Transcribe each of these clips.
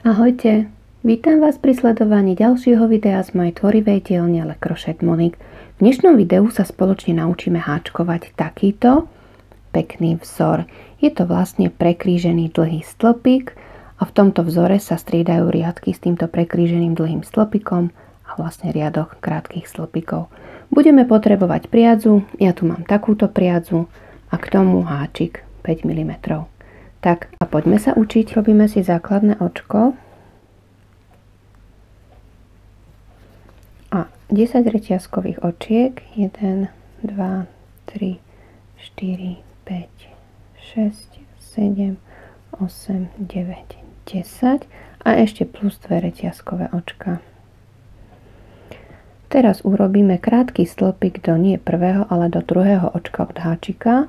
Ahojte, vítam vás pri sledovaní ďalšieho videa z mojej tvorivej dielne Le Crochet Monique. V dnešnom videu sa spoločne naučíme háčkovať takýto pekný vzor. Je to vlastne prekrížený dlhý stĺpik a v tomto vzore sa striedajú riadky s týmto prekríženým dlhým stĺpikom a vlastne riadok krátkych stĺpikov. Budeme potrebovať priadzu, ja tu mám takúto priadzu a k tomu háčik 5 mm. Tak a poďme sa učiť. Robíme si základné očko a 10 reťazkových očiek. 1, 2, 3, 4, 5, 6, 7, 8, 9, 10 a ešte plus 2 reťazkové očka. Teraz urobíme krátky stĺpik do nie prvého, ale do druhého očka od háčika.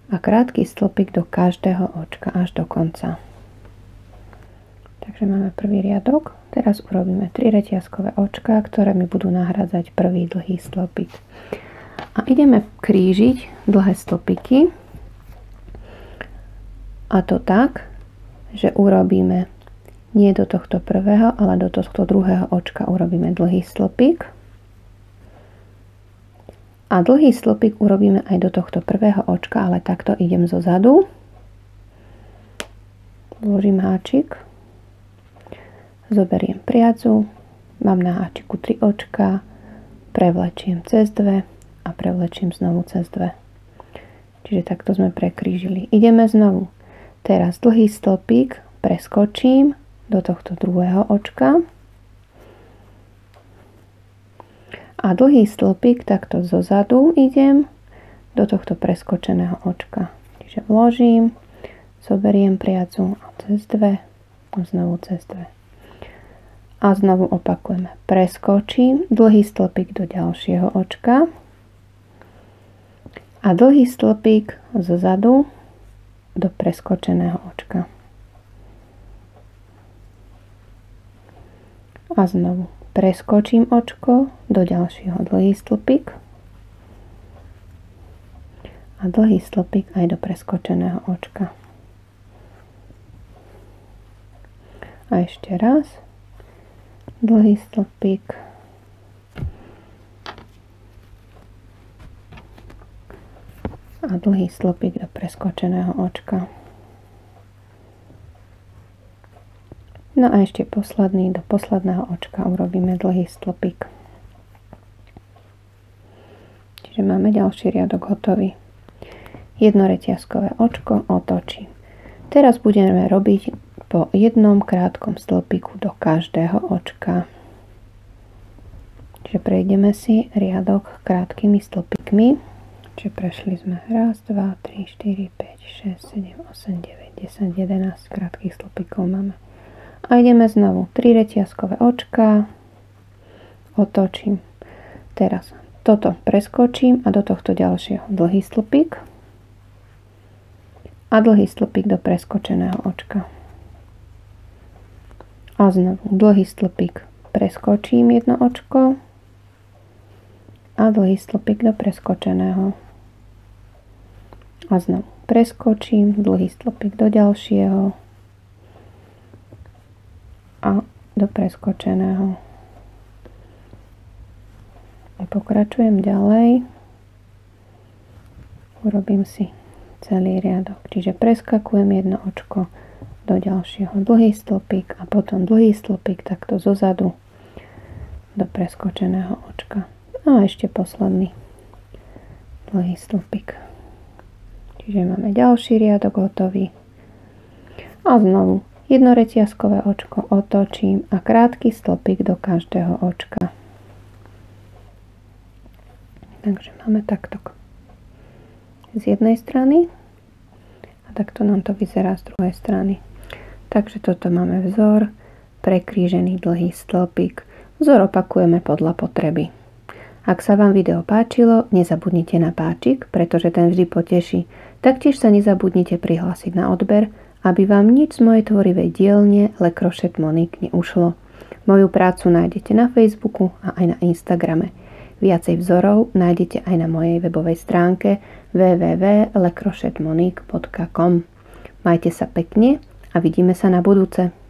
A krátky stĺpik do každého očka až do konca. Takže máme prvý riadok. Teraz urobíme 3 reťazkové očka, ktoré mi budú nahrádzať prvý dlhý stĺpik. A ideme krížiť dlhé stĺpiky. A to tak, že urobíme nie do tohto prvého, ale do tohto druhého očka urobíme dlhý stĺpik. A dlhý stĺpik urobíme aj do tohto prvého očka, ale takto idem zo zadu. Vložím háčik. Zoberiem priadzu. Mám na háčiku 3 očka. Prevlečiem cez 2 a prevlečiem znovu cez 2. Čiže takto sme prekrížili. Ideme znovu. Teraz dlhý stĺpik preskočím do tohto druhého očka. A dlhý stĺpik takto zo zadu idem do tohto preskočeného očka. Čiže vložím, zoberiem priadzu a cez 2 a znovu cez 2. A znovu opakujeme. Preskočím dlhý stĺpik do ďalšieho očka a dlhý stĺpik zo zadu do preskočeného očka. A znovu. Preskočím očko do ďalšieho dlhý stĺpik a dlhý stĺpik aj do preskočeného očka. A ešte raz dlhý stĺpik a dlhý stĺpik do preskočeného očka. No a ešte posledný, do posledného očka urobíme dlhý stĺpik. Čiže máme ďalší riadok hotový. Jedno reťazkové očko otočím. Teraz budeme robiť po jednom krátkom stĺpiku do každého očka. Čiže prejdeme si riadok krátkými stĺpikmi. Čiže prešli sme 1, 2, 3, 4, 5, 6, 7, 8, 9, 10, 11 krátkych stĺpikov máme. A ideme znovu 3 reťazkové očka, otočím. Teraz toto preskočím a do tohto ďalšieho dlhý stĺpik a dlhý stĺpik do preskočeného očka. A znovu dlhý stĺpik preskočím jedno očko a dlhý stĺpik do preskočeného. A znovu preskočím dlhý stĺpik do ďalšieho a do preskočeného. A pokračujem ďalej. Urobím si celý riadok. Čiže preskakujem jedno očko do ďalšieho dlhý stĺpik a potom dlhý stĺpik takto zo zadu do preskočeného očka. A ešte posledný dlhý stĺpik. Čiže máme ďalší riadok hotový. A znovu jedno reťazkové očko otočím a krátky stĺpik do každého očka. Takže máme takto z jednej strany a takto nám to vyzerá z druhej strany. Takže toto máme vzor, prekrížený dlhý stĺpik. Vzor opakujeme podľa potreby. Ak sa vám video páčilo, nezabudnite na páčik, pretože ten vždy poteší. Taktiež sa nezabudnite prihlásiť na odber, aby vám nič z mojej tvorivej dielne Le Crochet Monique neušlo. Moju prácu nájdete na Facebooku a aj na Instagrame. Viacej vzorov nájdete aj na mojej webovej stránke www.lecrochetmonique.com. Majte sa pekne a vidíme sa na budúce.